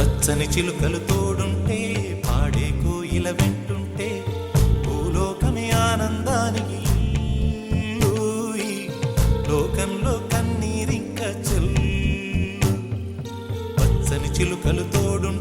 పచ్చని చిలుకలు తోడుంటే పాడే కోయిల వెంటుంటే భూలోకమే ఆనందానికి లోకంలో కన్నీరింక చెల్లు. పచ్చని చిలుకలు తోడుంటే